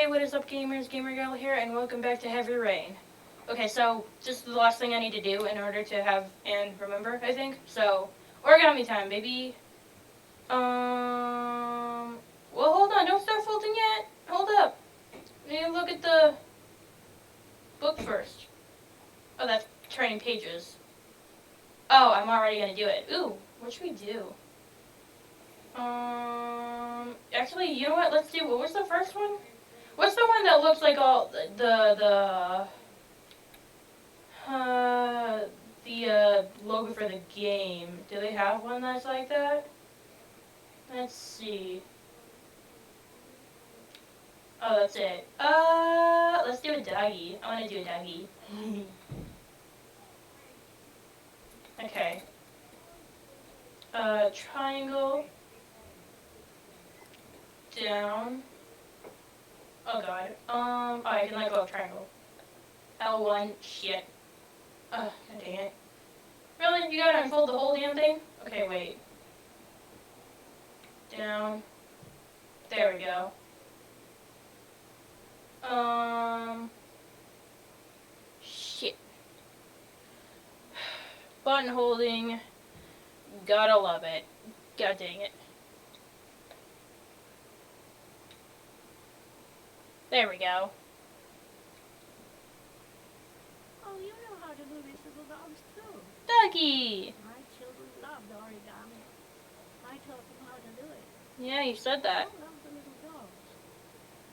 Hey, what is up, gamers? Gamer Girl here, and welcome back to Heavy Rain. Okay, so this is the last thing I need to do in order to have and remember, I think. So, origami time, baby. Well, hold on, don't start folding yet. Hold up. We need to look at the book first. Oh, that's turning pages. Oh, I'm already gonna do it. Ooh, what should we do? Actually, you know what? Let's do. What was the first one? What's the one that looks like all the logo for the game? Do they have one that's like that? Let's see. Oh, that's it. Let's do a doggy. I want to do a doggy. Okay. Triangle. Down. Oh god. Oh, I can let go of triangle. L1. Shit. God dang it. Really? You gotta unfold the whole damn thing? Okay, wait. Down. There we go. Shit. Button holding. Gotta love it. God dang it. There we go. Oh, you know how to do these little dogs too. Doggy! My children loved origami. I taught them how to do it. Yeah, you said that. I love the little dogs.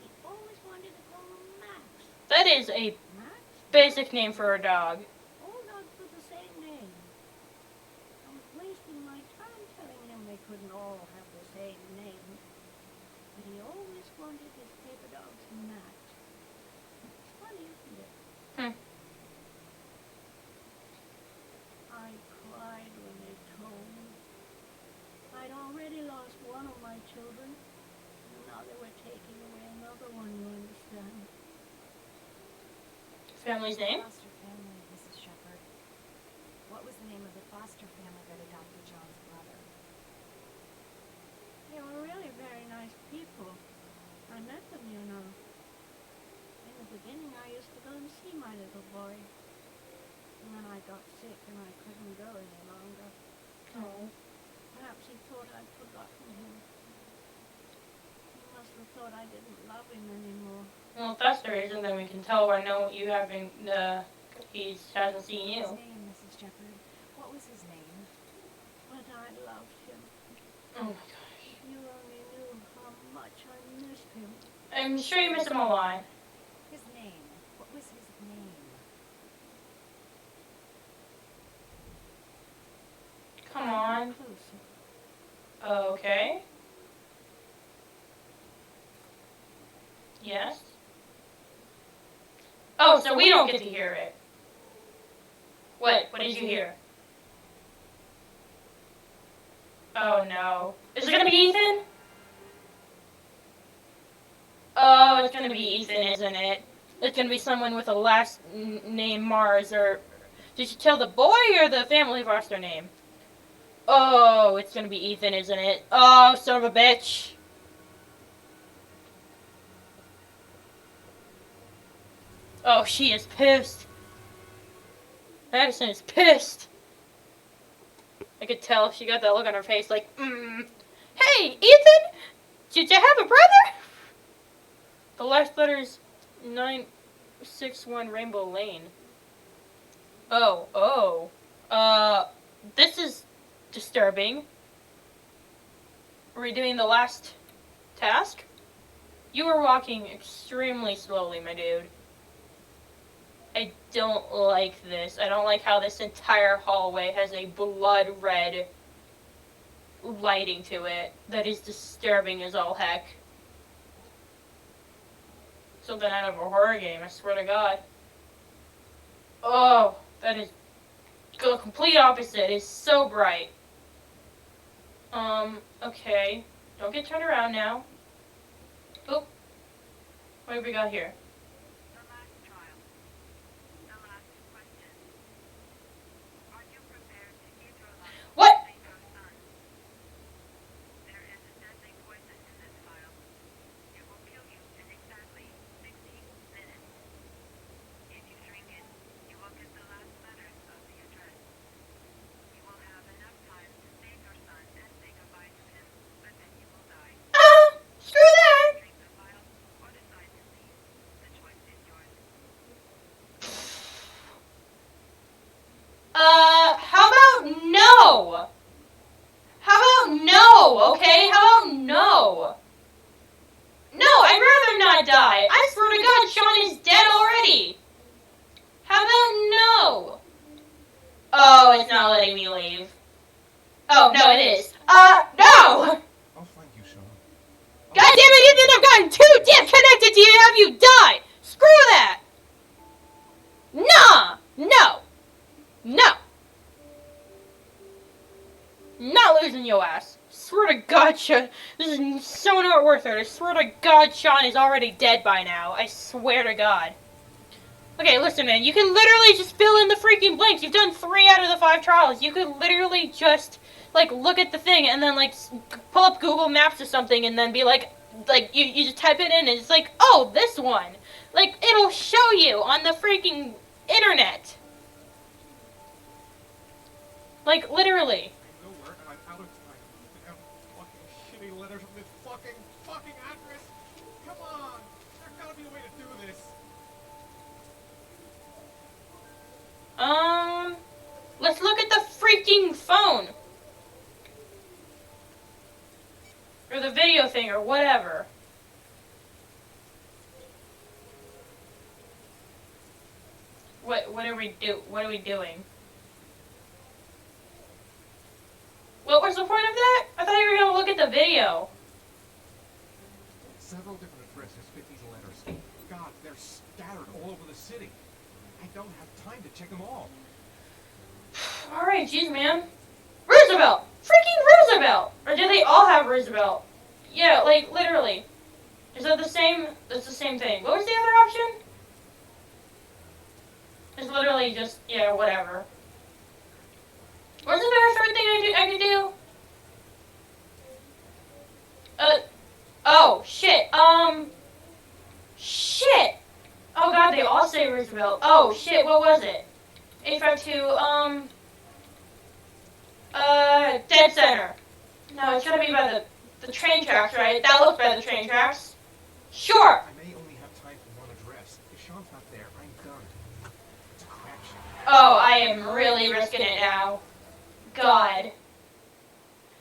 He always wanted to call them Max. That is a Max? basic name for a dog. All dogs with the same name. I was wasting my time telling him they couldn't all have the same name. But he always wanted his paper dogs Max. It's funny, isn't it? I cried when they told me. I'd already lost one of my children, and now they were taking away another one, you understand. Family's name? Foster family, Mrs. Shepherd. What was the name of the foster family that adopted John's brother? They were really very nice people. I met them, you know. In the beginning, I used to go and see my little boy. And then I got sick and I couldn't go any longer. Oh. Perhaps he thought I'd forgotten him. He must have thought I didn't love him anymore. Well, if that's the reason, then we can tell I know you haven't, he hasn't seen you. His name, Mrs. Shepherd. What was his name? But I loved him. Oh my gosh. If you only knew how much I missed him. I'm sure you miss him a lot. His name. What was his name? Come on. Closer. Okay. Yes. Oh, so we don't get to hear it. What? What did you hear? Oh no. Is it gonna be Ethan? Oh, it's gonna be Ethan, isn't it? It's gonna be someone with a last name Mars, or did you tell the boy or the family foster name? Oh, it's gonna be Ethan, isn't it? Oh, son of a bitch. Oh, she is pissed. Madison is pissed. I could tell. She got that look on her face like, Hey, Ethan! Did you have a brother? The last letter is 961 Rainbow Lane. Oh. This is disturbing. Are we doing the last task? You were walking extremely slowly, my dude. I don't like this. I don't like how this entire hallway has a blood red lighting to it. That is disturbing as all heck. Something out of a horror game, I swear to God. Oh, that is the complete opposite. It's so bright. Okay. Don't get turned around now. Oh. What have we got here? What? Oh, no, it is. No! I'll find you, Shaun. God damn it, Ethan, I've gotten too damn connected to you to have you die! Screw that! Nah! No! No! Not losing your ass. Swear to God, Shaun, this is so not worth it. I swear to God, Shaun is already dead by now. I swear to God. Okay, listen, man, you can literally just fill in the freaking blanks. You've done 3 out of the 5 trials. You could literally just, like, look at the thing and then, like, pull up Google Maps or something and then be like, you just type it in and it's like, oh, this one. Like, it'll show you on the freaking internet. Like, literally. I know where, and I'm out of time. They have fucking shitty letters from this fucking address. Come on, there's gotta be a way to do this. Let's look at the freaking phone. Or the video thing, or whatever. What are we doing? What was the point of that? I thought you were gonna look at the video. Several different addresses fit these letters. God, they're scattered all over the city. I don't have time to check them all. Alright, jeez, man. Roosevelt! Freaking Roosevelt! Or do they all have Roosevelt? Yeah, like, literally. Is that the same? It's the same thing. What was the other option? It's literally just, yeah, whatever. Wasn't there a third thing I could do? Oh, shit. Shit! Oh god, they all say Roosevelt. Oh, shit, what was it? 852, dead center. No, it's gotta be by the train tracks, right? That looks by the train tracks. Sure! I may only have time for one address. If Shaun's not there, I'm done. It's a crapshoot. Oh, I am really risking it now. God.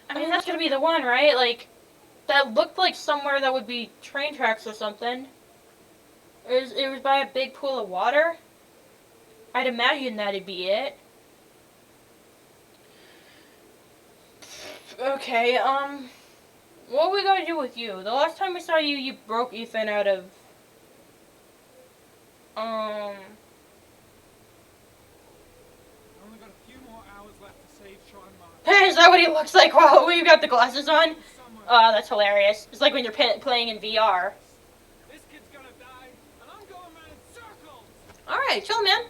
I mean, that's gonna be the one, right? Like, that looked like somewhere that would be train tracks or something. It was by a big pool of water. I'd imagine that'd be it. Okay, what we gotta do with you? The last time we saw you, you broke Ethan out of, I only got a few more hours left to save Shaun Martin. is that what he looks like while we've got the glasses on? Somewhere. Oh, that's hilarious. It's like when you're playing in VR. This kid's gonna die, and I'm going around in circles. Alright, chill, man.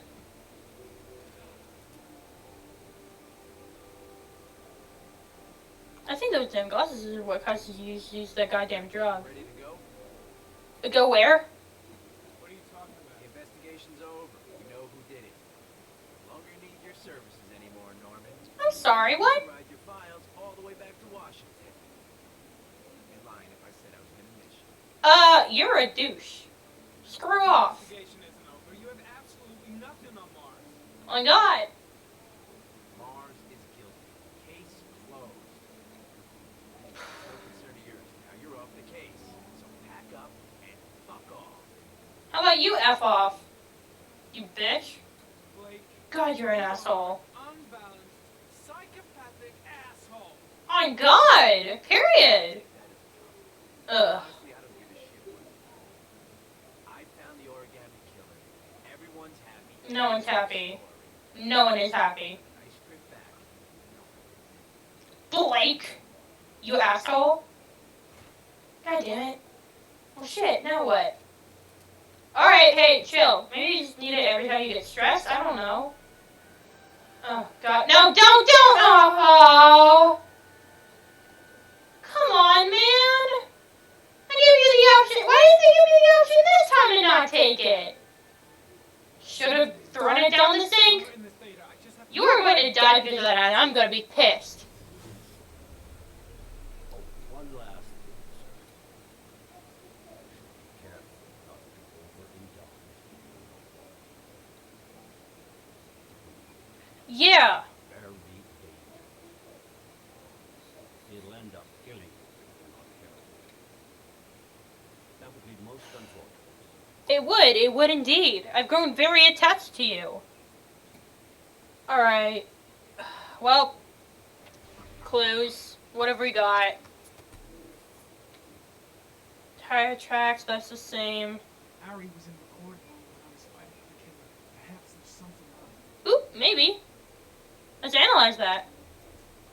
I think those damn glasses is what causes you to use that goddamn drug. Ready to go? Go where? What are you talking The about? investigation's over. We know who did it. No longer need your services anymore, Norman. I'm sorry, what? Ride your files all the way back to Washington. I'd be lying if I said I was gonna miss you. You're a douche. Screw off. The investigation isn't over. You have absolutely nothing on Mars. Oh my god. Mars is guilty. Case closed. No concern of yours. Now you're off the case. So pack up and fuck off. How about you F off? You bitch. Blake. God, you're an asshole. Unbalanced, psychopathic asshole. Oh my god. Period. Ugh. Honestly, I don't give a shit what you do. I found the origami killer. Everyone's happy. No one's happy. No one is happy. Nice trip back. Blake. You asshole. God damn it. Well, shit, now what? Alright, hey, chill. Maybe you just need it every time you get stressed? I don't know. Oh, God. No, don't! Oh! Come on, man! I gave you the option. Why didn't they give me the option this time to not take it? Should have thrown it down the sink. In this data, I just have to You are going to die because of that, and I'm going to be pissed. One last thing, sir. Be careful not to overindulge. Yeah. Very dangerous. It'll end up killing you if you're not careful. That would be most unfortunate. It would indeed. I've grown very attached to you. Alright. Well, clues. Whatever we got. Tire tracks, that's the same. Ari was in recording when I was fighting the killer. Perhaps there's something on it. Oop, maybe. Let's analyze that.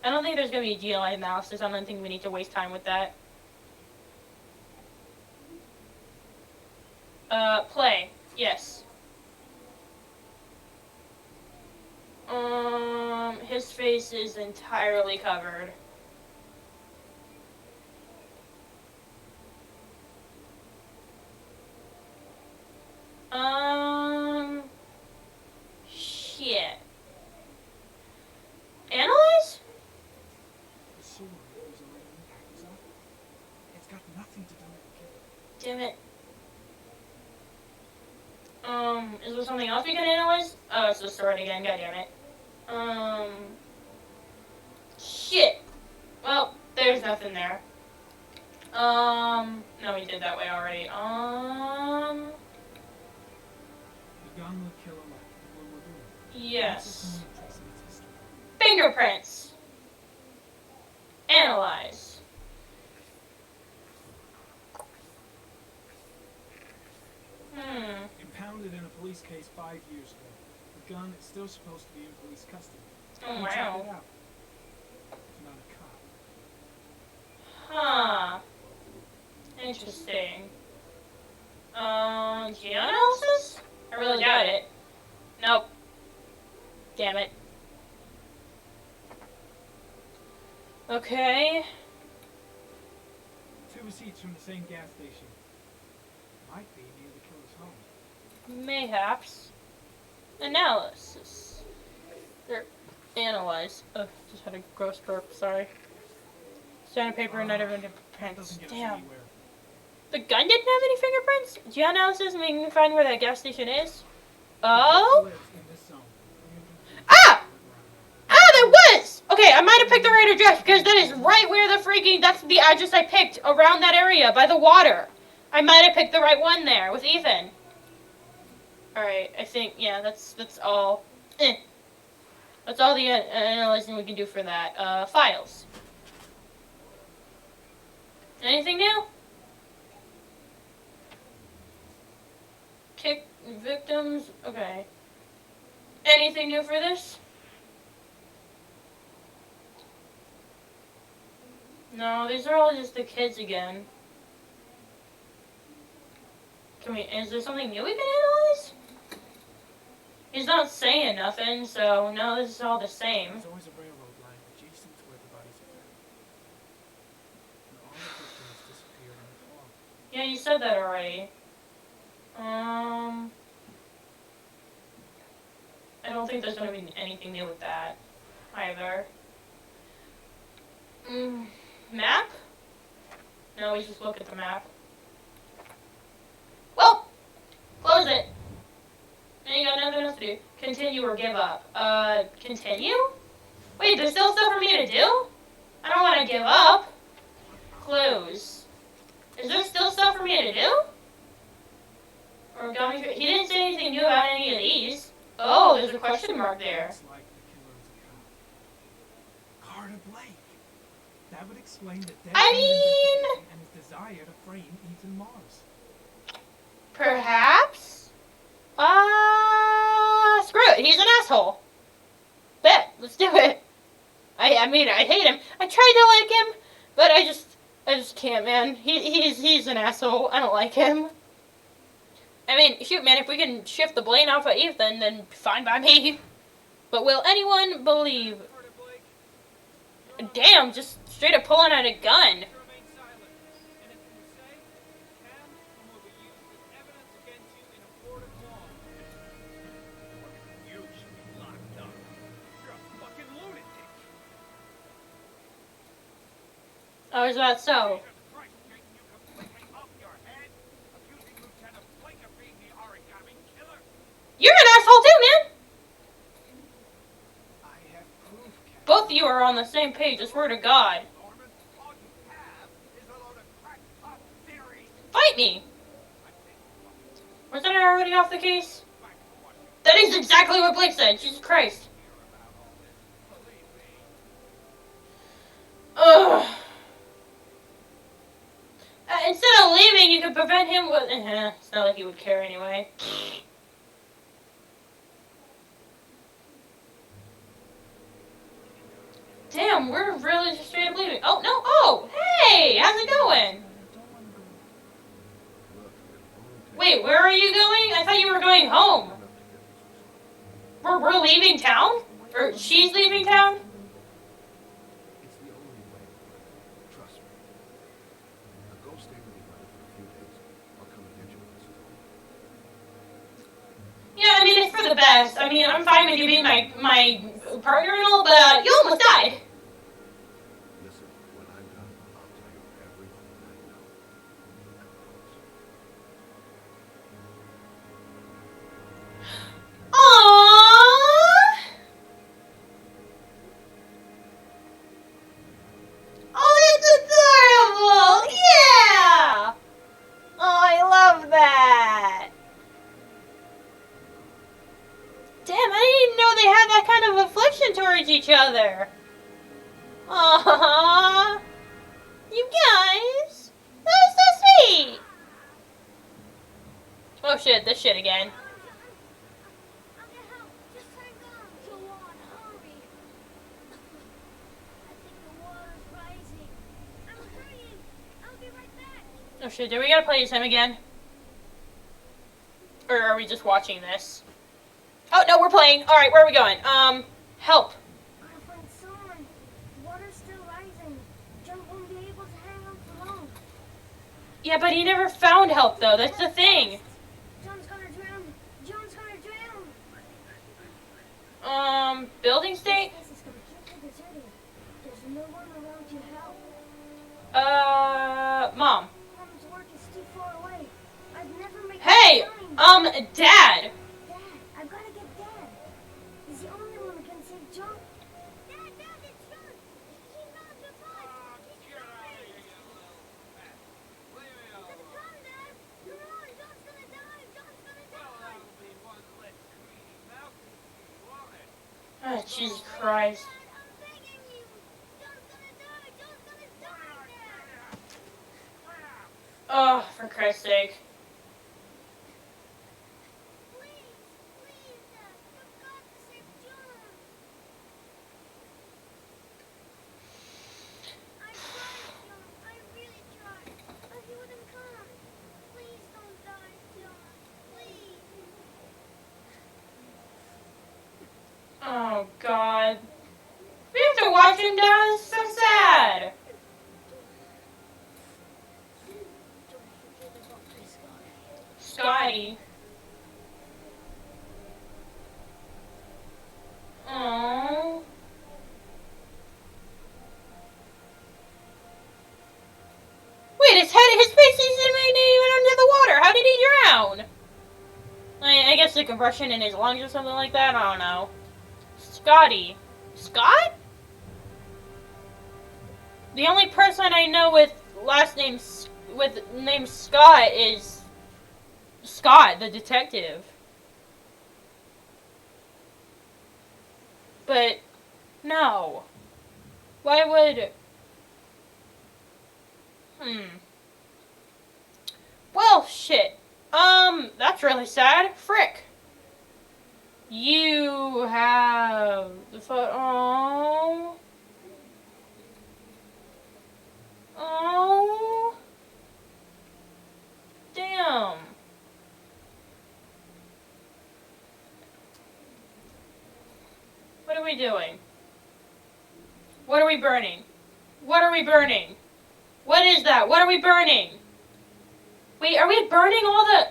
I don't think there's going to be a GLI analysis. I don't think we need to waste time with that. Play. Yes. His face is entirely covered. Shit. Analyze? The sword was already in the It's got nothing to do with the killer. Damn it. Is there something else we can analyze? Oh, it's the sword again, god damn it. Shit. Well, there's nothing there. No, we did that way already. The gun the killer left before we're doing. Yes. Trace its history. Fingerprints. Analyze. Impounded in a police case 5 years ago. The gun is still supposed to be in police custody. Oh, We checked wow. it out. It's not a cop. Huh. Interesting. Geoanalysis? I really doubt it. Nope. Damn it. Okay. 2 receipts from the same gas station. Might be near the killer's home. Mayhaps. Analysis. Or analyze. Oh, just had a gross burp, sorry. Sandpaper and not even That fingerprints. doesn't get us Damn. anywhere. The gun didn't have any fingerprints? Geoanalysis and we can find where that gas station is? Oh? Lives in this zone. Ah! Ah, there was! Okay, I might have picked the right address because that is right where the freaking, that's the address I picked around that area by the water. I might have picked the right one there with Ethan. Alright, I think, yeah, that's all. That's all the analyzing we can do for that. Files. Anything new? Kick victims, okay. Anything new for this? No, these are all just the kids again. Is there something new we can analyze? He's not saying nothing, so no, this is all the same. There's always a railroad line adjacent to where the bodies are found. And all the victims disappeared in the fog. Yeah, you said that already. I don't think there's gonna be anything new with that either. Map? No, we just look at the map. Well, close it. And you got nothing else to do. Continue or give up. Continue? Wait, there's still stuff for me to do? I don't want to give up. Close. Is there still stuff for me to do? Or he didn't say anything new about any of these. Oh, there's a question mark there. Looks like the killer is a cop. Carter Blake. That would explain the death I mean, and his desire to frame Ethan Mars. perhaps? Screw it. He's an asshole. Bet. Let's do it. I mean, I hate him. I tried to like him, but I just can't, man. He's an asshole. I don't like him. I mean, shoot, man, if we can shift the blame off of Ethan, then fine by me. But will anyone believe? Damn, just straight up pulling out a gun. Oh, is that so? You're an asshole too, man! I have proof, Captain. Both of you are on the same page, I swear to God. Fight me! Wasn't I already off the case? That is exactly what Blake said, Jesus Christ. Ugh. Instead of leaving, you could prevent him with. It's not like he would care anyway. Damn, we're really just straight up leaving. Oh, no. Oh, hey, how's it going? Wait, where are you going? I thought you were going home. We're leaving town? Or she's leaving town? It's the only way. Trust me. Now go stay with your mother for a few days. I'll come and get you when this is over. Yeah, I mean, it's for the best. I mean, I'm fine with you being my partner and all, but you almost died. Listen, when I'm done, I'll tell you everything I know. I promise. Aww. Oh, that's adorable. Yeah. Oh, I love that. Damn, I didn't even know they had that kind of affliction towards each other. Aww. You guys. That was so sweet. Oh shit, this shit again. I'm gonna help. Just hang on. Go on, hurry. I think the water's rising. I'm hurrying. I'll be right back. Oh shit, do we gotta play as him again? Or are we just watching this? Oh no, we're playing. Alright, where are we going? Help. My friend Shaun, the water's still rising. John won't be able to hang on for long. Yeah, but he never found help though, that's the thing. John's gonna drown. John's gonna drown. Building state? This place is completely deserted. There's no one around to help. Mom. Mom's work is too far away. I'd never make Hey, time. Dad. Dad, I've gotta get Dad. He's the only one who can save John. Dad, it's John. He's not alive. He's coming. Come, Dad. Come on, John's gonna die. John's gonna die. Oh, Jesus Christ. Dad, I'm begging you. John's gonna die. John's gonna die, Dad. Oh, for Christ's sake. Please, Dad. You've got to save John. I tried, John. I really tried. But he wouldn't come. Please don't die, John. Please. Oh, God. We have to watch him die? It's so sad. Don't forget about this guy. Scotty. Aww. Wait, his face isn't even under the water. How did he drown? I guess the compression in his lungs or something like that. I don't know. Scotty. Scott? The only person I know with name Scott is Scott, the detective. But no. Why would Well, shit. That's really sad. Frick. You have the photo. Oh. Oh. Damn. What are we doing? What are we burning? What are we burning? What is that? What are we burning? Wait, are we burning all the...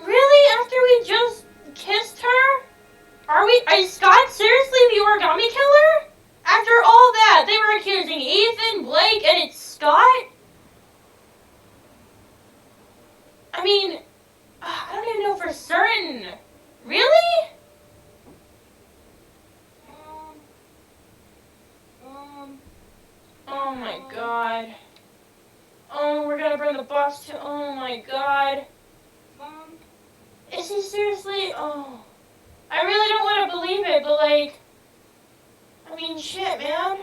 Really? After we just kissed her? Is Scott seriously the origami killer? After all that, they were accusing Ethan, Blake, and it's Scott? I mean, I don't even know for certain. Really? gonna bring the box to. Oh my god. Mom, Is he seriously? Oh. I really don't want to believe it, but like. I mean, shit, man.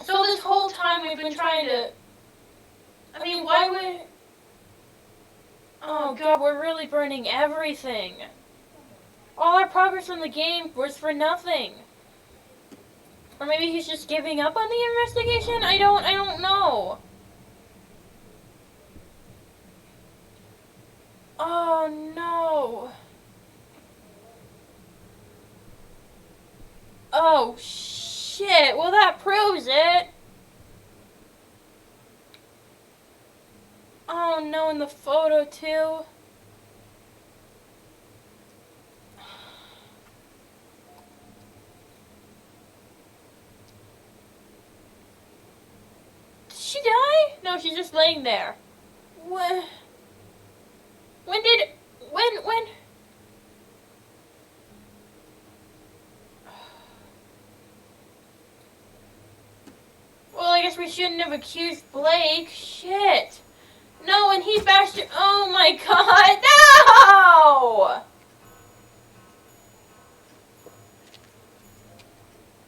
So this whole time we've been trying to. I mean, why would. Oh god, we're really burning everything. All our progress in the game was for nothing. Or maybe he's just giving up on the investigation? I don't know. Oh no. Oh shit. Well, that proves it. Oh no, in the photo too. Did she die? No, she's just laying there. When did... When... Well, I guess we shouldn't have accused Blake. Shit. No, and he bashed it. Oh my god, no!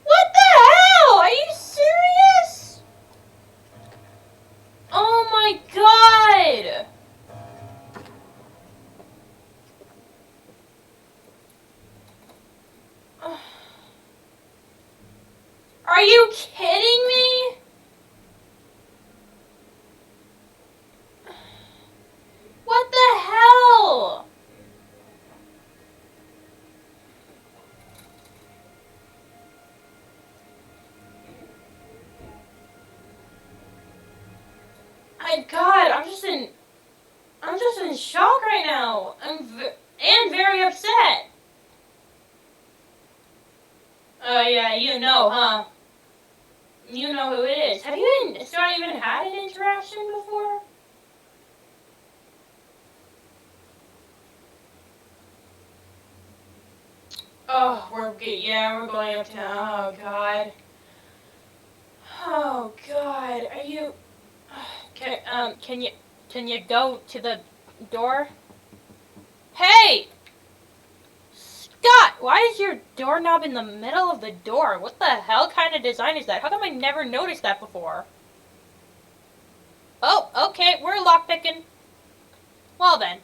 What the hell? Are you serious? Oh my god! Are you kidding me? What the hell? God, I'm just in shock right now. And very upset. Oh yeah, you know, huh? You know who it is. Have you even had an interaction before? Oh, we're going uptown. Oh god. Oh god. Are you? Can you go to the door? Hey, Scott, why is your doorknob in the middle of the door? What the hell kind of design is that? How come I never noticed that before? Oh, okay, we're lockpicking. Well then.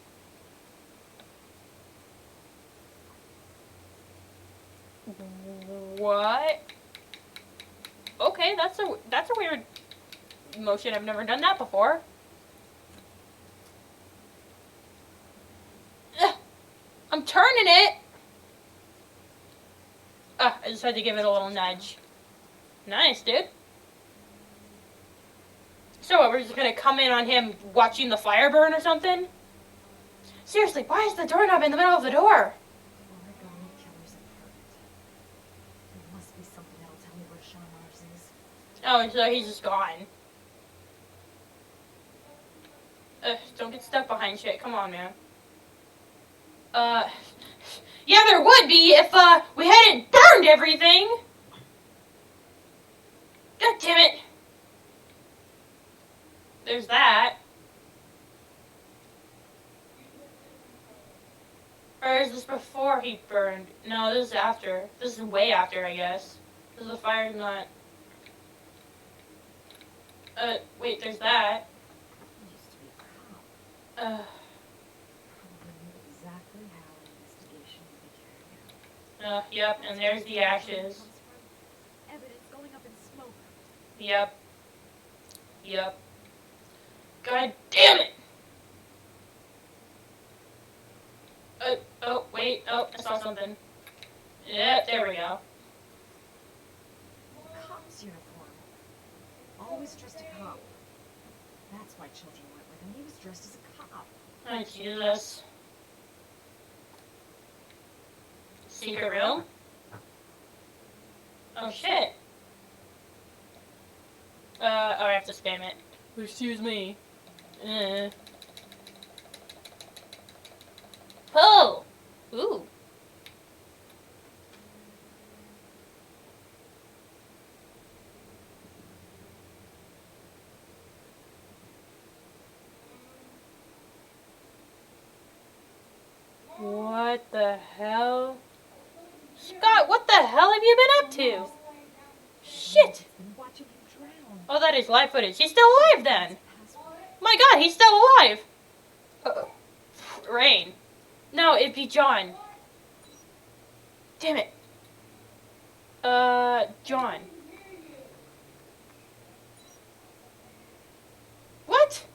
What? Okay, that's a weird motion. I've never done that before. Ugh, I'm turning it. I just had to give it a little nudge. Nice, dude. So what, we're just gonna come in on him watching the fire burn or something? Seriously, why is the doorknob in the middle of the door? Origami killer's apartment. There must be something that'll tell me where Shaun is. Oh, so he's just gone. Don't get stuck behind shit. Come on, man. Yeah, there would be if, we hadn't burned everything! God damn it! There's that. Or is this before he burned? No, this is after. This is way after, I guess. Because the fire's not... wait, there's that. He used to be a cop. Probably knew exactly how an investigation would be carried out. Yep, and there's the ashes. Evidence going up in smoke. Yep. Yep. God damn it! Oh, wait. Oh, I saw something. Yep, there we go. Cop's uniform. Always dressed a cop. That's why children went with him. He was dressed as a cop. Oh, Jesus. Secret room? Oh, shit. Oh, I have to spam it. Excuse me. Oh! Ooh. What the hell? Scott, what the hell have you been up to? Shit! Been watching him drown. Oh, that is live footage. He's still alive then. My God, he's still alive. Rain. No, it'd be John. Damn it. John. What?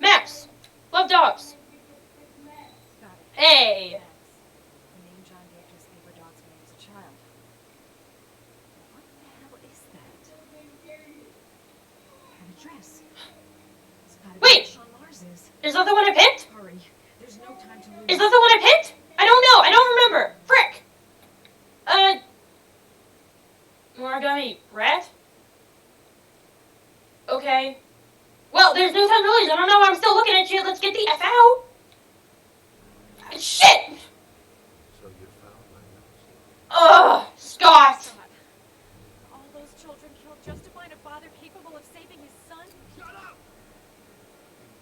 Max. Love dogs. Got it. Hey. Max. The name John gave to his paper dogs when he was a child. What the hell is that? An address. It's gotta be Wait. where Shaun Mars is. Is that the one I picked? Hurry. There's no time to lose. Is that the one I picked? I don't know. I don't remember. Frick. Origami rat? Okay. Well, there's no time to lose. I don't know. I'm still looking at you. Let's get the F out. Shit! So you found my notes. Ugh, Scott. Scott. All those children killed just to find a father capable of saving his son? Shut up!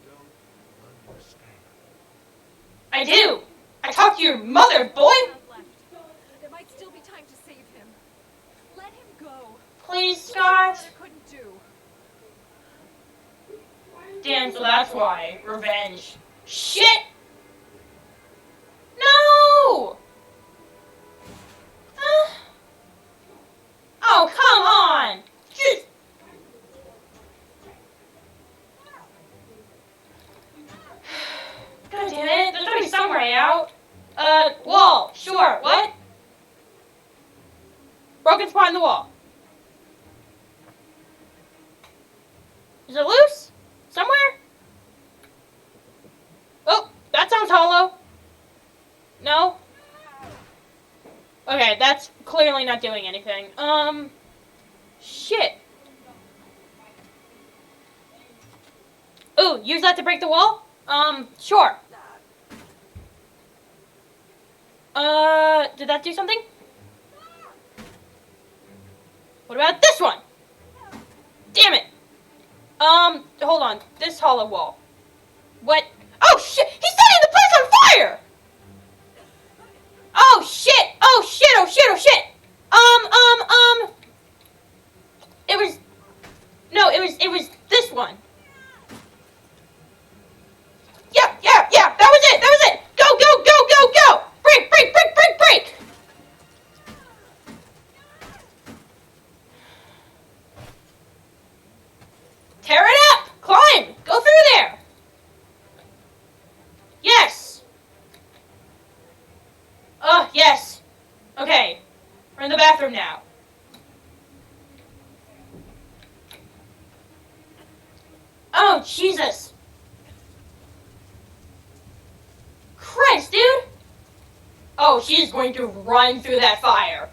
You don't understand. I do. I talked to your mother, boy. Child left. There might still be time to save him. Let him go. Please, Scott. Father couldn't do. Damn, so that's why. Revenge. Shit! No! Oh, come on! Just... God damn it, there's gotta be some way out. Wall. Sure, what? Broken spot in the wall. Is it loose? Somewhere? Oh, that sounds hollow. No? Okay, that's clearly not doing anything. Shit. Ooh, use that to break the wall? Sure. Did that do something? What about this one? Damn it. Hold on. This hollow wall. What? Oh, shit! He's setting the place on fire! Oh, shit! Oh, shit! Oh, shit! Oh, shit! It was... No, it was this one. Yeah! That was it! Go! Break! Tear it up! Climb! Go through there! Yes! Yes. Okay. We're in the bathroom now. Oh, Jesus. Christ, dude! Oh, she's going to run through that fire.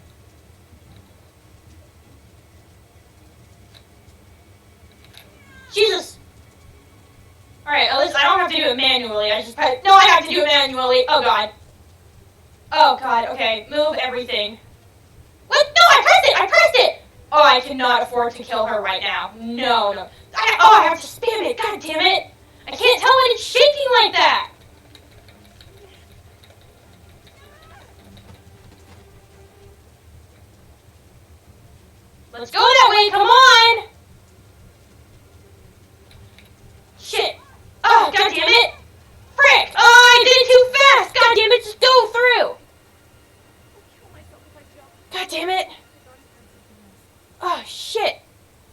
Jesus! Alright, at least I don't have to do it manually. I have to do it manually. Oh, God. Oh, God, okay. Move everything. What? No, I pressed it! Oh, I cannot afford to kill her right now. No. I have to spam it. God damn it. I can't tell when it's shaking like that. Let's go that way, come on! Shit. Oh, God damn it. Frick. Oh, I did it too fast. God damn it, just go through. I'll kill myself if I jump. God damn it. Oh, shit.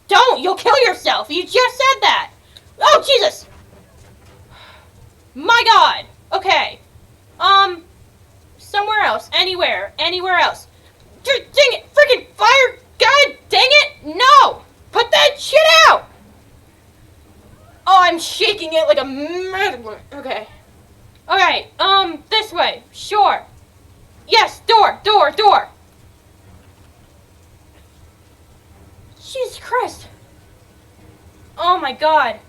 Don't! You'll kill yourself! You just said that! Oh, Jesus! My God! Okay. Somewhere else. Anywhere else. Dang it! Freaking fire! God dang it! No! Put that shit out! Oh, I'm shaking it like a mad. Okay. Okay, this way. Sure. Yes, door! Jesus Christ. Oh my God.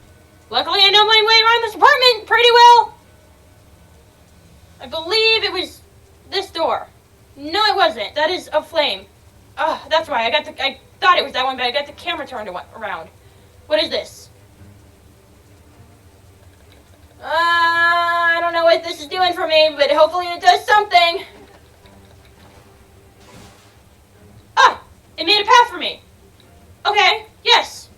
Luckily I know my way around this apartment pretty well. I believe it was this door. No, it wasn't. That is a flame. That's why. I thought it was that one, but I got the camera turned around. What is this? I don't know what this is doing for me, but hopefully it does something. Ah! It made a path for me. Okay, yes.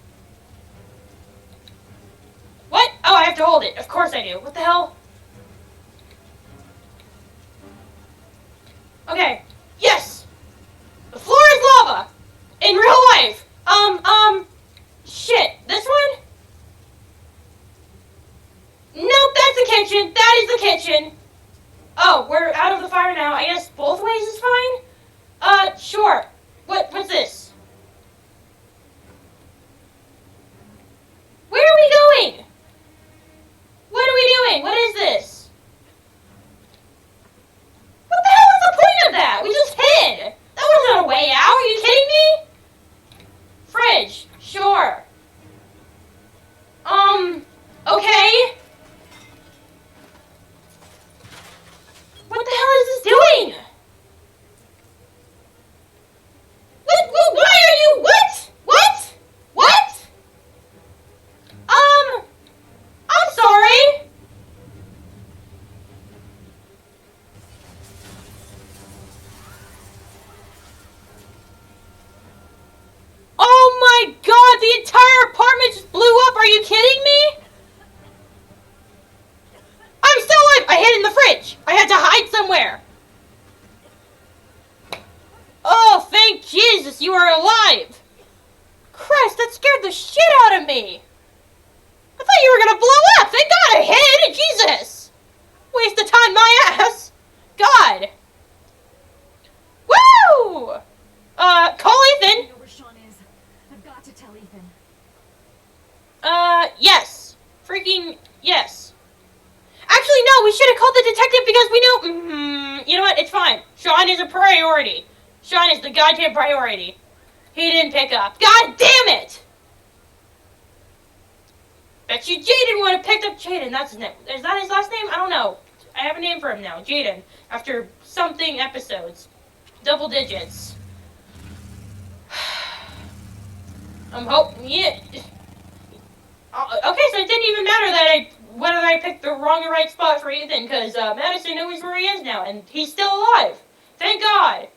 What? Oh, I have to hold it. Of course I do. What the hell? Okay. Yes! The floor is lava! In real life! Shit. This one? Nope, that's the kitchen. That is the kitchen. Oh, we're out of the fire now. I guess both ways is fine? Sure. What's this? Where are we going? What are we doing? What is this? What the hell was the point of that? We just hid. That wasn't a way out. Are you kidding me? Fridge. Sure. Okay. What the hell is this doing? Why are you, what? I'm sorry. Oh my god, the entire apartment just blew up, are you kidding me? I'm still alive! I hid in the fridge! I had to hide somewhere! Oh, thank Jesus you are alive! Christ, that scared the shit out of me! I thought you were gonna blow up! Thank God I hid! Jesus! Waste of time, my ass! God! Woo! Call Ethan! I know where Shaun is. I've got to tell Ethan. Yes. Freaking yes. Actually, no, we should have called the detective because we knew... you know what? It's fine. Shaun is a priority. Shaun is the goddamn priority. He didn't pick up. God damn it! Bet you Jaden would have picked up Jaden. That's his name. Is that his last name? I don't know. I have a name for him now. Jaden. After something episodes. Double digits. I'm hoping... Yeah. Okay, so it didn't even matter whether I picked the wrong or right spot for Ethan, because Madison knows where he is now, and he's still alive. Thank God.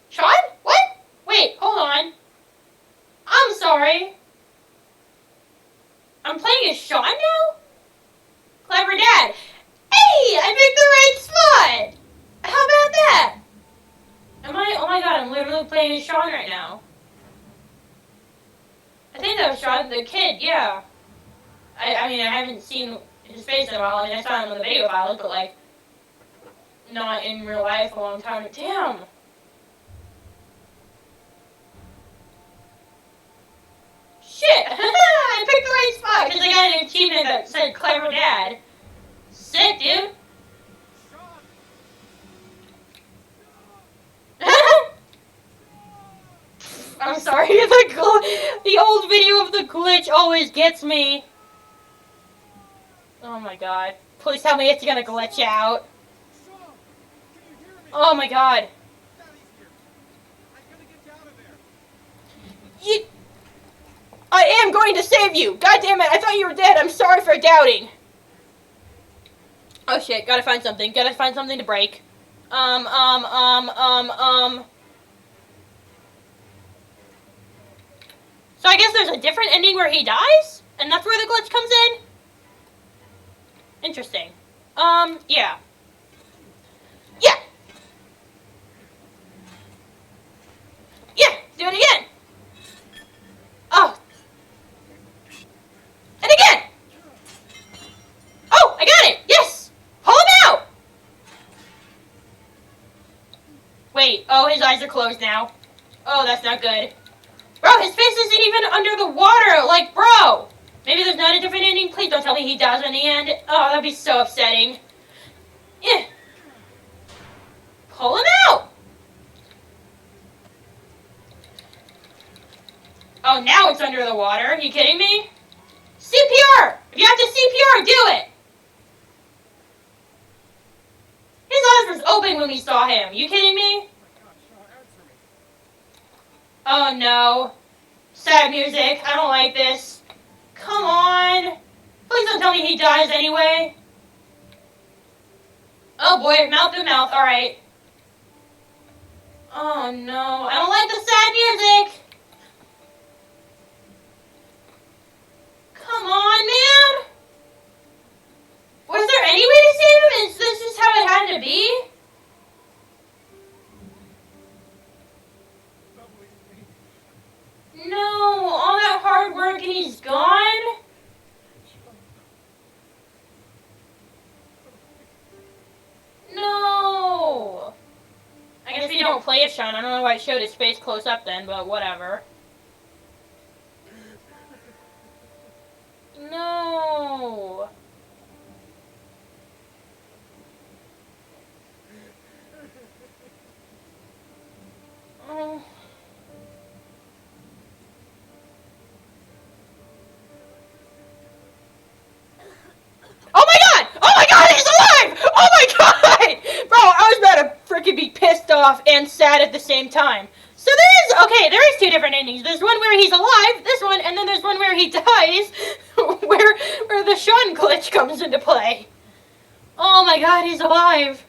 Shaun? What? Wait, hold on. I'm sorry. I'm playing as Shaun now? Clever Dad. Hey, I picked the right spot. How about that? Oh my God, I'm literally playing as Shaun right now. I think that was Shaun, the kid, yeah. I mean, I haven't seen his face in a while. I mean, I saw him in the video files, but, like, not in real life a long time. Damn! Shit! I picked the right spot, because I got an achievement that said Clever Dad. Sick, dude! I'm sorry, the old video of the glitch always gets me. Oh my God. Please tell me it's gonna glitch out. Shaun, can you hear me? Oh my God. Daddy's here. I gotta get you out of there. I am going to save you! God damn it, I thought you were dead. I'm sorry for doubting. Oh shit, gotta find something. Gotta find something to break. So I guess there's a different ending where he dies? And that's where the glitch comes in? Interesting. Yeah. Yeah! Yeah! Do it again! Oh! And again! Oh! I got it! Yes! Pull him out! Wait. Oh, his eyes are closed now. Oh, that's not good. Bro, his face isn't even under the water! Like, bro! Maybe there's not a different ending? Please don't tell me he dies in the end. Oh, that'd be so upsetting. Yeah. Pull him out! Oh, now it's under the water. Are you kidding me? CPR! If you have to CPR, do it! His eyes was open when we saw him. You kidding me? Oh my God, Shaun, answer me. Oh no. Sad music. I don't like this. Come on. Please don't tell me he dies anyway. Oh boy, mouth to mouth, alright. Oh no, I don't like the sad music. Come on, man. Was there any way to save him? Is this just how it had to be? No, all that hard work and he's gone? No. I guess we don't play it, Shaun. I don't know why I showed his face close up then, but whatever. No. Oh. Oh my god! Oh my god, he's alive! Oh my god! Bro, I was about to freaking be pissed off and sad at the same time. So there is two different endings. There's one where he's alive, this one, and then there's one where he dies, where the Shaun glitch comes into play. Oh my god, he's alive.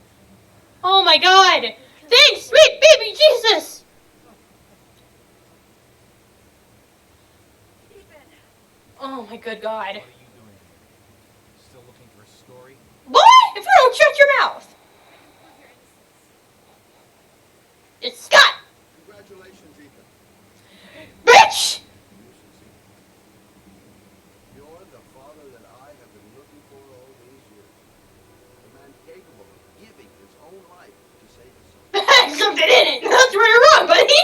Oh my god. Thanks, sweet baby Jesus! Oh my good god. What are you doing here? Still looking for a story? Boy, if you don't shut your mouth! It's Scott! Congratulations, Ethan. Bitch! You succeeded. You're the father that I have been looking for all these years. A man capable of giving his own life to save his son. Something in it. That's where you're wrong, buddy.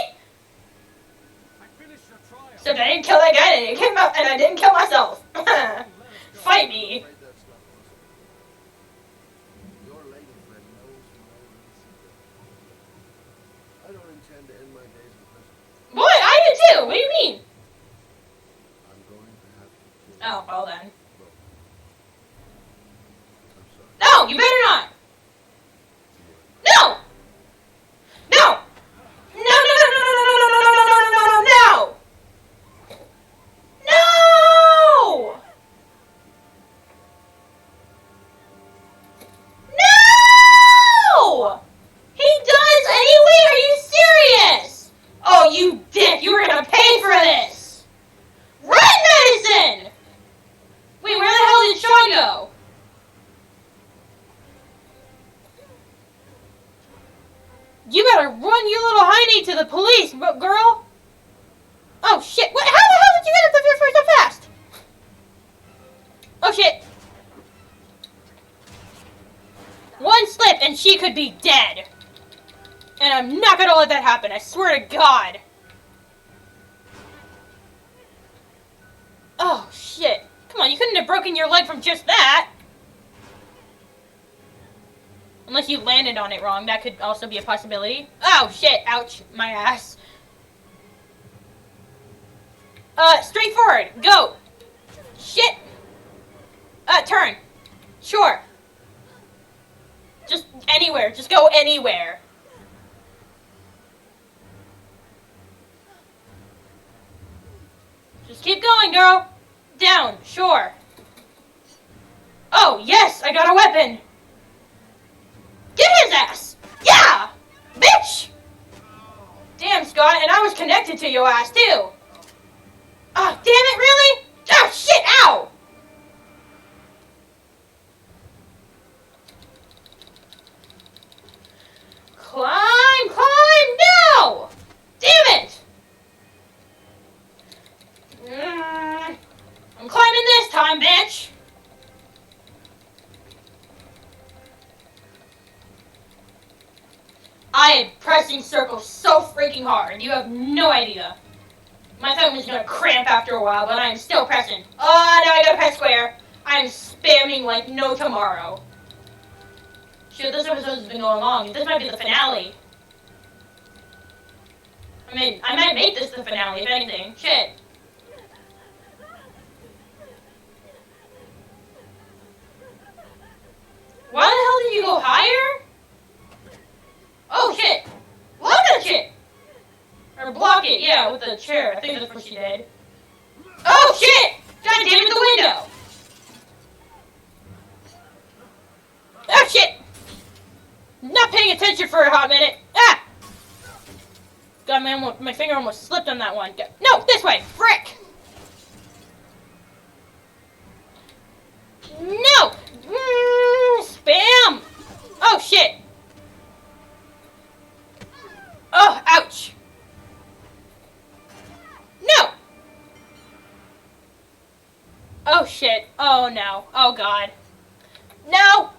I finished your trial. Except I didn't kill that guy and it came out and I didn't kill myself. Fight me. I'm afraid that's not possible. Your lady friend knows my secret. I don't intend to end my days in prison. Boy, I do too. What do you mean? I'm going to have to kill Oh, well then. both. I'm sorry. No, you better not. No. No. No, no, no, no, no, no, no, no, no, no, no, no, no, no. No. No. He does anyway? Are you serious? Oh, you dick. You were going to pay for this. Run, Madison. Wait, where the hell did Shaun go? You better run, you little hiney, to the police, girl. Oh, shit. What? How the hell did you get up the fifth floor so fast? Oh, shit. One slip and she could be dead. And I'm not gonna let that happen, I swear to God. Oh, shit. Come on, you couldn't have broken your leg from just that. Unless you landed on it wrong, that could also be a possibility. Oh, shit. Ouch. My ass. Straight forward. Go. Shit. Turn. Sure. Just anywhere. Just go anywhere. Just keep going, girl. Down. Sure. Oh, yes. I got a weapon. Get his ass! Yeah! Bitch! Damn, Scott, and I was connected to your ass, too. Oh, damn it, really? Oh, shit, ow! Climb, climb, no! Damn it! I'm climbing this time, bitch! I am pressing circles so freaking hard. You have no idea. My thumb is gonna cramp after a while, but I am still pressing. Oh, now I gotta press square. I am spamming like no tomorrow. Shoot, this episode has been going long. This might be the finale. I mean, I might make this the finale, if anything. Shit. Why the hell did you go higher? Oh, shit. Block that shit. Or block it, yeah, with the chair. I think that's what she did. Oh, shit. God damn it, the window! Oh shit! Not paying attention for a hot minute. Ah! God, my finger almost slipped on that one. No, this way! Frick! No! Spam! Oh shit! Oh, ouch! No! Oh shit. Oh no. Oh god. No!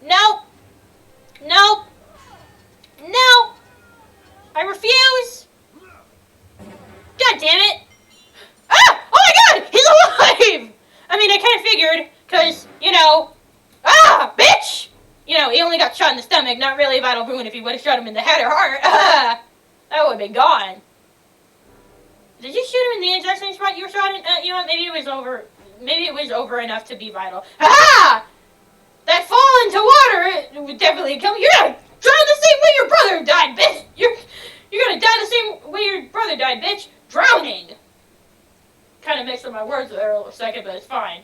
No! No! No! I refuse! God damn it! Ah! Oh my god! He's alive! I mean, I kind of figured, because, you know... Ah! Bitch! You know, he only got shot in the stomach, not really a vital wound if he would have shot him in the head or heart. Ah! That would have been gone. Did you shoot him in the exact same spot you were shot in? You know, maybe it was over... Maybe it was over enough to be vital. Ah! That fall into water would definitely kill you. You're gonna drown the same way your brother died, bitch! You're gonna die the same way your brother died, bitch! Drowning! Kind of mixed up my words there a second, but it's fine.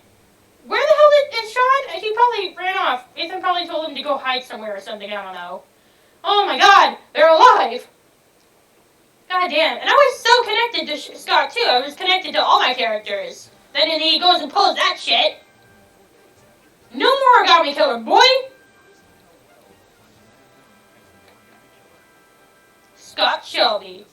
Where the hell is Shaun? He probably ran off. Ethan probably told him to go hide somewhere or something, I don't know. Oh my god, they're alive! God damn, and I was so connected to Scott too. I was connected to all my characters. Then he goes and pulls that shit. No more origami killer, boy! Scott Shelby.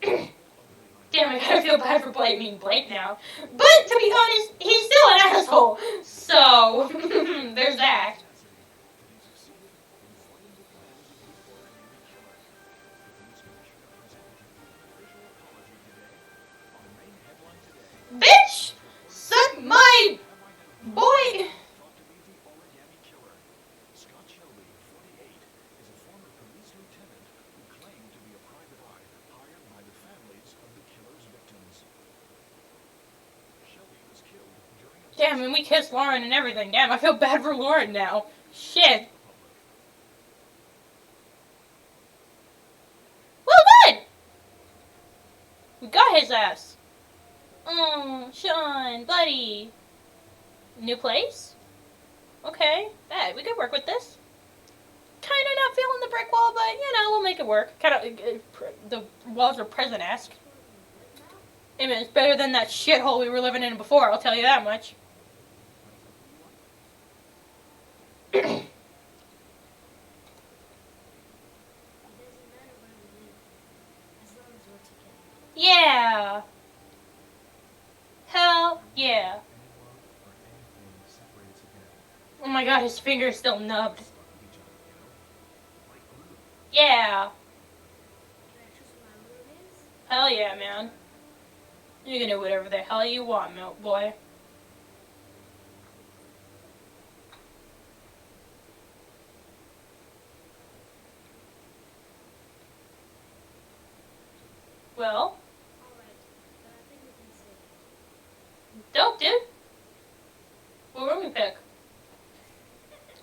Damn, I kind of feel bad for blaming Blake now. But, to be honest, he's still an asshole. So, there's that. Bitch! Suck my... boy! Damn, and we kissed Lauren and everything. Damn, I feel bad for Lauren now. Shit. Well done! We got his ass. Oh, Shaun, buddy. New place? Okay, we could work with this. Kinda not feeling the brick wall, but, you know, we'll make it work. Kinda, the walls are present-esque. I mean, it's better than that shithole we were living in before, I'll tell you that much. Yeah. Hell yeah. Oh my god, his finger's still nubbed. Yeah. Hell yeah, man. You can do whatever the hell you want, milk boy. Well. Dope, dude. What room we pick?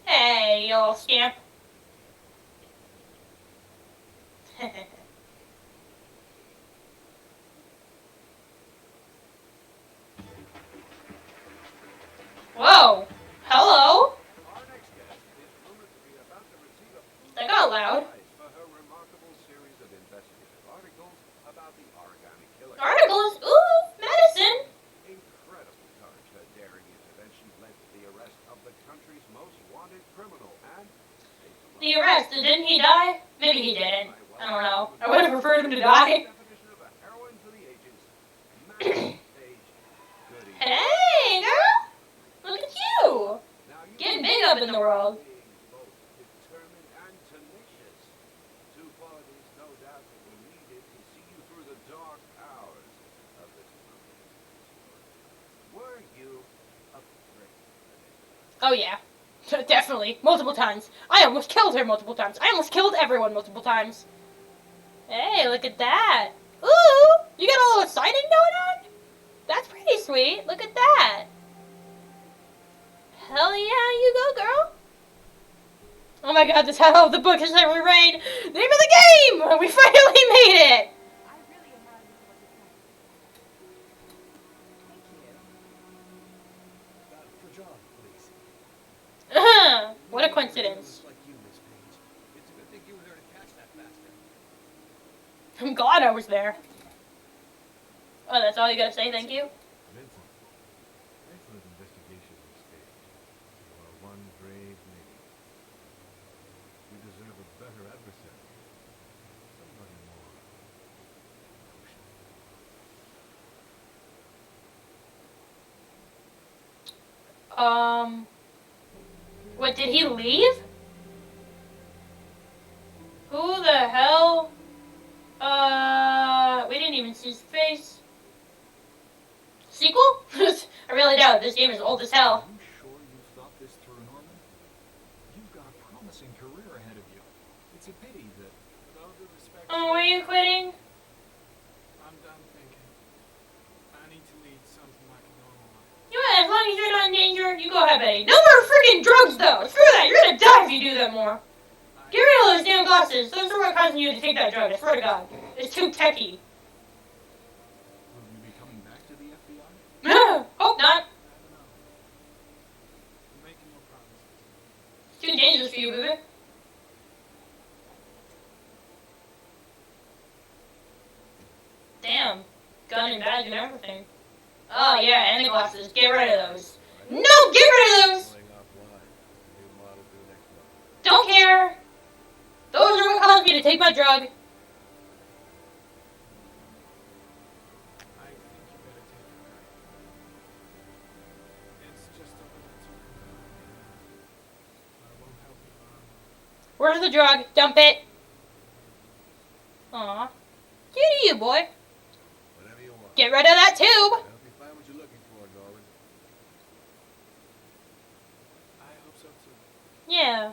Hey, you little scamp. Whoa. Hello. That got loud. Articles? Ooh, medicine. Incredible courage, her daring intervention led to the arrest of the country's most wanted criminal and... The arrest, didn't he die? Maybe he didn't. I don't know. I would have preferred him to die. Hey, girl! Look at you! Getting big up in the world. Two qualities, no doubt, that were needed to see you through the dark hours of this moment. Were you afraid? Oh yeah. Definitely. Multiple times. I almost killed her multiple times. I almost killed everyone multiple times. Hey, look at that. Ooh! You got a little signing going on? That's pretty sweet. Look at that. Hell yeah, you go, girl. Oh my god, this how the book has ever read. Name of the game! We finally made it! I'm glad I was there. Oh, that's all you gotta say, thank you? Vincent, excellent investigation on stage. You are one brave lady. You deserve a better adversary. Somebody more emotional. What, did he leave? Who the hell? We didn't even see his face. Sequel? I really doubt it. This game is old as hell. Are you sure you've thought this through, Norman? You've got a promising career ahead of you. It's a pity that... With all due respect, Oh, are you quitting? I'm done thinking. I need to lead something like a normal life. Yeah, as long as you're not in danger, you go ahead, Betty. No more freaking drugs, though. Screw that. You're gonna die if you do that more. Get rid of those damn glasses. Those are what causing you to take that drug. I swear to God. It's too techy. Will you be coming back to the FBI? Hope not. I don't know. I'm making no promises. It's too dangerous for you, baby. Damn. Gun and badge and everything. Oh, yeah, and the glasses. Get rid of those. No, get rid of those! Going offline. New model due next month. Don't care. Those are what caused me to take my drug. I think you better take it back. It's just a little too convenient. I won't help you on. Where's the drug? Dump it. Aw. Cutie you, boy. Whatever you want. Get rid of that tube. I hope you find what you're looking for, Norman. I hope so too. Yeah.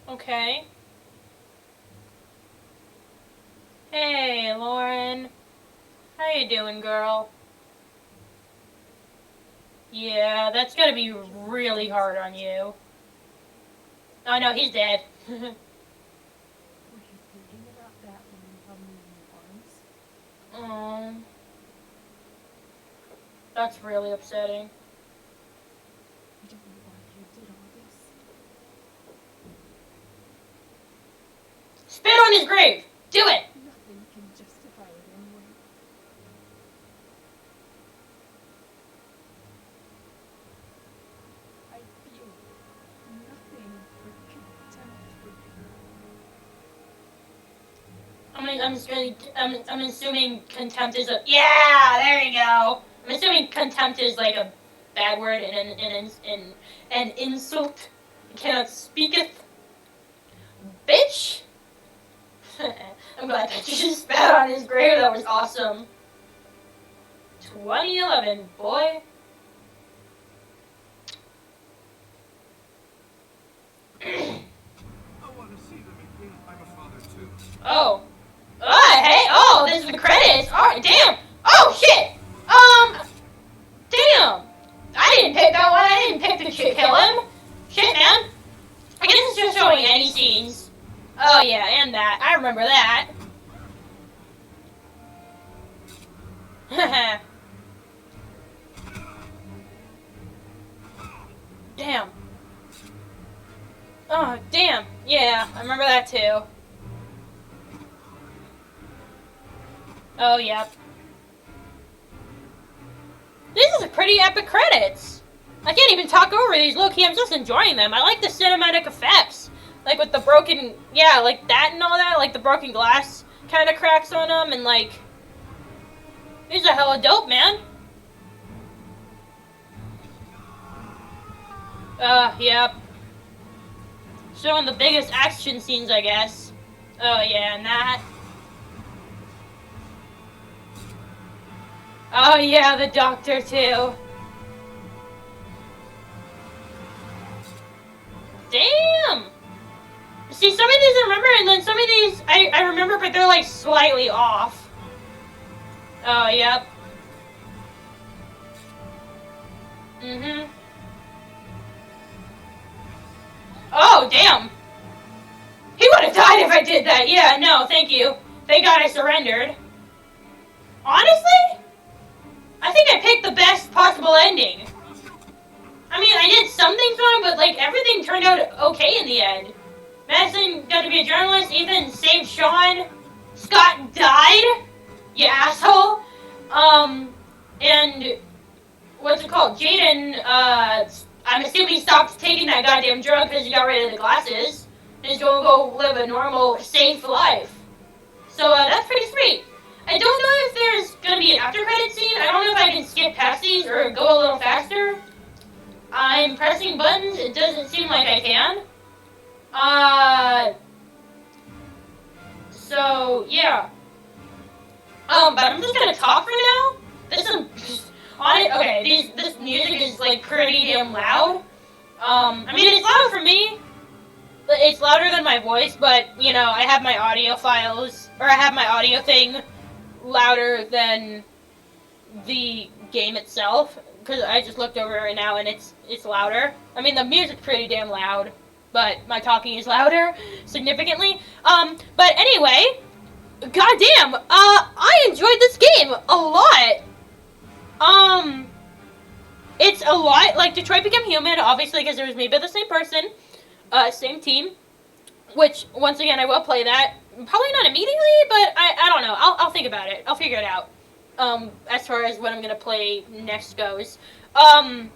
Okay. Hey, Lauren. How you doing, girl? Yeah, that's gotta be really hard on you. Oh no, he's dead. Were you thinking about that when you held me in your arms? That's really upsetting. I don't know why you did all this. Spit on his grave! Do it! Nothing can justify it anyway. I feel nothing but contempt for you. I'm assuming contempt is a... Yeah! There you go! I'm assuming contempt is like a bad word and an insult. I cannot speaketh. Bitch! I'm glad that you just spat on his grave. That was awesome. 2011, boy. I want to see them again. I'm a father too. Oh. Hey. Oh, this is the credits. Alright, damn. Oh, shit. Damn. I didn't pick that one. I didn't pick the chick kill him. Shit, man. I guess it's just showing any scenes. Oh, yeah, and that. I remember that. Damn. Oh, damn. Yeah, I remember that too. Oh, yep. This is a pretty epic credits. I can't even talk over these. Low-key, I'm just enjoying them. I like the cinematic effects. Like with the broken, yeah, like that and all that. Like the broken glass kind of cracks on them. And like, these are hella dope, man. Yep. Showing the biggest action scenes, I guess. Oh, yeah, and that. Oh, yeah, the doctor, too. Damn! See, some of these I remember, and then some of these I remember, but they're, like, slightly off. Oh, yep. Mm-hmm. Oh, damn! He would have died if I did that. Yeah, no, thank you. Thank God I surrendered. honestly, I think I picked the best possible ending. I mean, I did some things wrong, but like everything turned out okay in the end. Madison got to be a journalist. Ethan saved Shaun. Scott died. You asshole. And what's it called? Jaden, I'm assuming stopped taking that goddamn drug because he got rid of the glasses. And he's going to go live a normal, safe life. So, that's pretty sweet. I don't know if there's going to be an after credit scene. I don't know if I can skip past these or go a little faster. I'm pressing buttons. It doesn't seem like I can. So, yeah. But I'm just gonna talk for now. This is on it. Okay, this music is like pretty damn loud. I mean it's loud for me. But it's louder than my voice, but you know I have my audio files or I have my audio thing louder than the game itself because I just looked over it right now and it's louder. I mean the music's pretty damn loud, but my talking is louder significantly. But anyway. Goddamn, I enjoyed this game a lot. It's a lot like Detroit Become Human, obviously, because it was made by the same person, same team. Which, once again, I will play that. Probably not immediately, but I don't know. I'll think about it. I'll figure it out. As far as what I'm gonna play next goes. But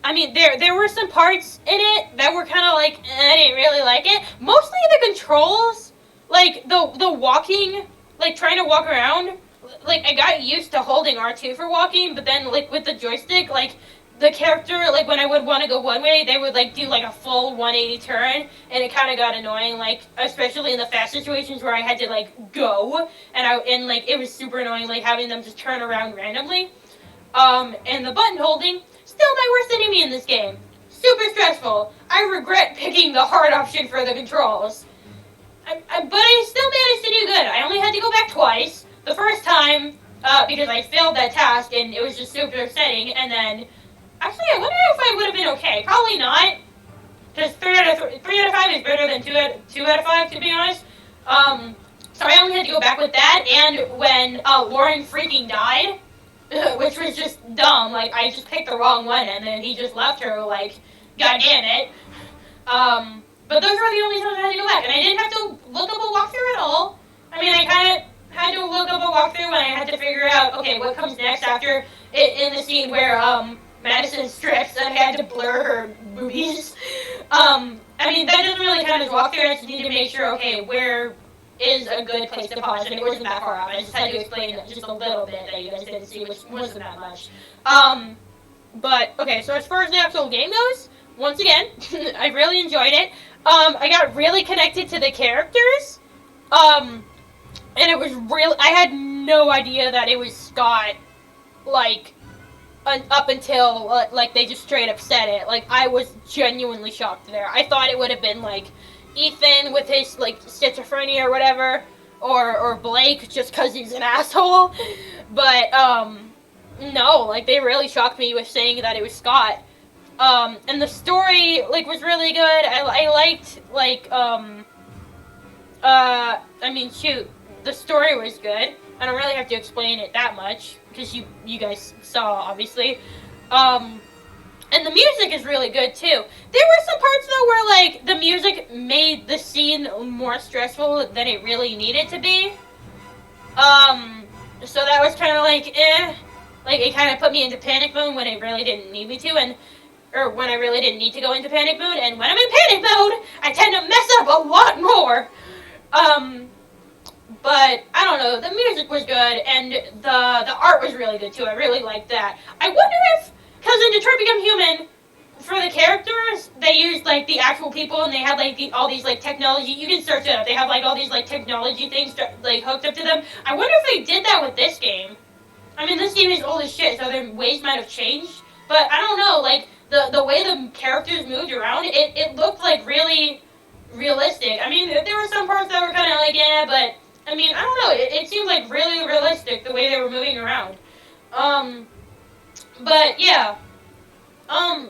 I mean, there were some parts in it that were kind of like I didn't really like it. Mostly the controls. Like, the walking, like, trying to walk around, like, I got used to holding R2 for walking, but then, like, with the joystick, like, the character, like, when I would want to go one way, they would, like, do, like, a full 180 turn, and it kind of got annoying, like, especially in the fast situations where I had to, like, go, and, like, it was super annoying, like, having them just turn around randomly. And the button holding, still my worst enemy in this game. Super stressful. I regret picking the hard option for the controls. But I still managed to do good. I only had to go back twice. The first time, because I failed that task and it was just super upsetting. And then, actually, I wonder if I would have been okay. Probably not, because 3 out of 5 is better than 2 out of 5, to be honest. So I only had to go back with that. And when Lauren freaking died, which was just dumb. Like I just picked the wrong one, and then he just left her. Like, god damn it. But those were the only times I had to go back, and I didn't have to look up a walkthrough at all. I mean, I kind of had to look up a walkthrough when I had to figure out, okay, what comes next after in the scene where Madison strips and I had to blur her boobies. I mean, that doesn't really count as walkthrough. I just need to make sure, okay, where is a good place to pause, and it wasn't that far off. I just had to explain just a little bit that you guys didn't see, which wasn't that much. But, okay, so as far as the actual game goes, once again, I really enjoyed it. I got really connected to the characters. And it was real. I had no idea that it was Scott, like, up until, like, they just straight up said it. Like, I was genuinely shocked there. I thought it would have been, like, Ethan with his, like, schizophrenia or whatever. Or Blake, just because he's an asshole. But, no, like, they really shocked me with saying that it was Scott. And the story, like, was really good. I liked, like, I mean, shoot, the story was good. I don't really have to explain it that much, because you guys saw, obviously. And the music is really good, too. There were some parts, though, where, like, the music made the scene more stressful than it really needed to be. So that was kind of like, eh. Like, it kind of put me into panic mode when it really didn't need me to, or when I really didn't need to go into panic mode, and when I'm in panic mode, I tend to mess up a lot more. But, I don't know, the music was good, and the art was really good, too. I really liked that. I wonder if, because in Detroit Become Human, for the characters, they used, like, the actual people, and they had, like, all these, like, technology, you can search it up, they have, like, all these, like, technology things, like, hooked up to them. I wonder if they did that with this game. I mean, this game is old as shit, so their ways might have changed, but I don't know, like, the way the characters moved around, it looked, like, really realistic. I mean, there were some parts that were kind of like, yeah, but, I mean, I don't know, it seemed, like, really realistic, the way they were moving around. But, yeah. Are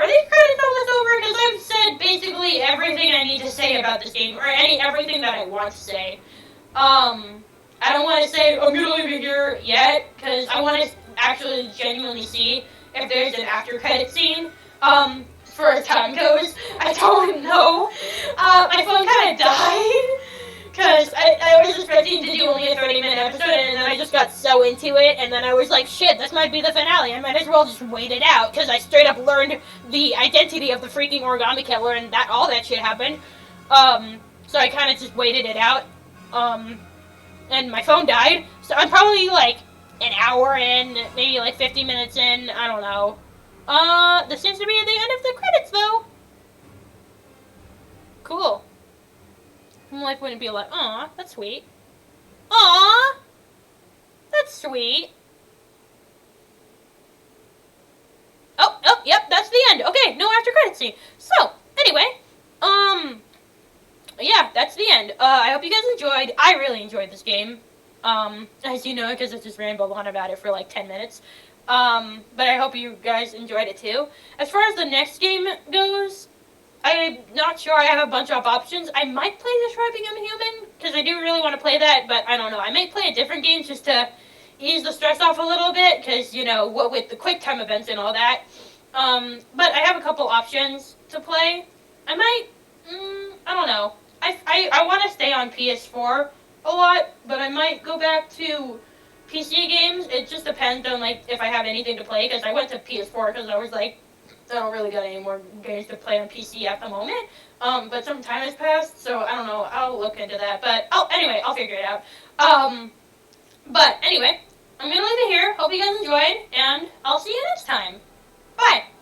these credits almost over? Because I've said basically everything I need to say about this game, or everything that I want to say. I don't want to say I'm gonna leave it here yet because I want to actually genuinely see if there's an after credit scene. For as time goes, I don't know. My phone kind of died because I was expecting to do only a 30-minute episode, and then I just got so into it, and then I was like, shit, this might be the finale. I might as well just wait it out because I straight up learned the identity of the freaking origami killer, and that all that shit happened. So I kind of just waited it out. And my phone died, so I'm probably like an hour in, maybe like 50 minutes in, I don't know. This seems to be the end of the credits, though. Cool. My life wouldn't be like, aw, that's sweet. Aw, that's sweet. Oh, yep, that's the end. Okay, no after credits scene. So, anyway, yeah, that's the end. I hope you guys enjoyed. I really enjoyed this game. As you know, because I just rambled on about it for like 10 minutes. But I hope you guys enjoyed it too. As far as the next game goes, I'm not sure. I have a bunch of options. I might play Destroy Become Human, because I do really want to play that, but I don't know. I might play a different game just to ease the stress off a little bit, because, you know, what with the quick time events and all that. But I have a couple options to play. I might, I don't know. I want to stay on PS4 a lot, but I might go back to PC games. It just depends on, like, if I have anything to play, because I went to PS4 because I was like, I don't really got any more games to play on PC at the moment. But some time has passed, so I don't know. I'll look into that. But anyway, I'll figure it out. But anyway, I'm gonna leave it here. Hope you guys enjoyed, and I'll see you next time. Bye.